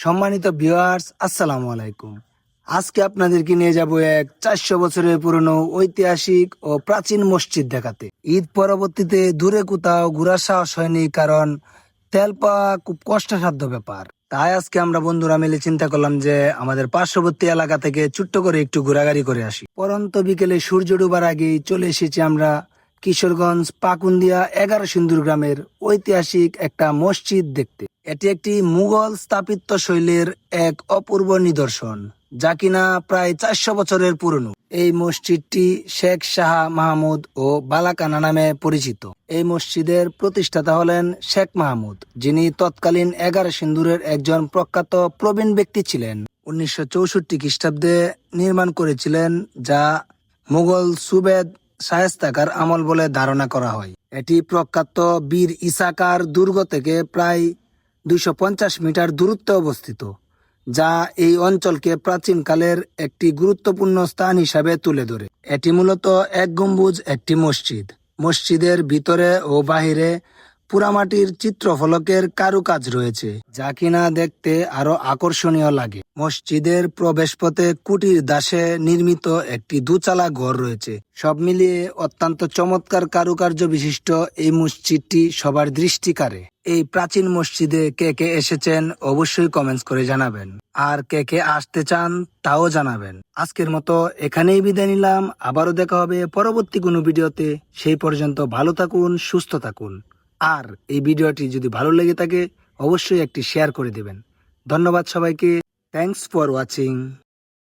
সম্মানিত ভিউয়ার্স, আসসালামু আলাইকুম। আজকে আপনাদেরকে নিয়ে যাব এক 400 বছরের পুরনো ঐতিহাসিক ও প্রাচীন মসজিদ দেখাতে। ঈদ পরবর্তীতে দূরে কোথাও ঘোরার সাহস হয়নি, কারণ তেল পাওয়া খুব কষ্টসাধ্য ব্যাপার। তাই আজকে আমরা বন্ধুরা মিলে চিন্তা করলাম যে আমাদের পার্শ্ববর্তী এলাকা থেকে ছোট্ট করে একটু ঘোরাঘুরি করে আসি। পরন্ত বিকেলে সূর্য ডুবার আগেই চলে এসেছি আমরা কিশোরগঞ্জ পাকুন্দিয়া 11 সিন্দুর গ্রামের ঐতিহাসিক একটা মসজিদ দেখতে। এটি একটি মুঘল স্থাপত্য শৈলীর এক অপূর্ব নিদর্শন, যা কিনা প্রায় 400 বছরের পুরনো। এই মসজিদটি শেখ শাহ মাহমুদ ও বালাকানা নামে পরিচিত। এই মসজিদের প্রতিষ্ঠাতা হলেন শেখ মাহমুদ, যিনি তৎকালীন 11 সিন্দুরের একজন প্রখ্যাত প্রবীণ ব্যক্তি ছিলেন। 1964 খ্রিস্টাব্দে নির্মাণ করেছিলেন, যা মুঘল সুবেদ শায়েস্তাকার আমল বলে ধারণা করা হয়। এটি প্রখ্যাত বীর ইসাকার দুর্গ থেকে প্রায় 250 মিটার দূরত্বে অবস্থিত, যা এই অঞ্চলকে প্রাচীনকালের একটি গুরুত্বপূর্ণ স্থান হিসাবে তুলে ধরে। এটি মূলত এক গম্বুজ একটি মসজিদ। মসজিদের ভিতরে ও বাহিরে পুরামাটির চিত্রফলকের কারুকাজ রয়েছে, যা কিনা দেখতে আরো আকর্ষণীয় লাগে। মসজিদের প্রবেশপথে কুটির দাসে নির্মিত একটি দুচালা ঘর রয়েছে। সব মিলিয়ে অত্যন্ত চমৎকার কারুকার্য বিশিষ্ট এই মসজিদটি সবার দৃষ্টি কাড়ে। এই প্রাচীন মসজিদে কে কে এসেছেন অবশ্যই কমেন্টস করে জানাবেন, আর কে কে আসতে চান তাও জানাবেন। আজকের মতো এখানেই বিদায় নিলাম, আবারও দেখা হবে পরবর্তী কোনো ভিডিওতে। সেই পর্যন্ত ভালো থাকুন, সুস্থ থাকুন। আর এই ভিডিওটি যদি ভালো লেগে থাকে অবশ্যই একটি শেয়ার করে দেবেন। ধন্যবাদ সবাইকে। Thanks for watching.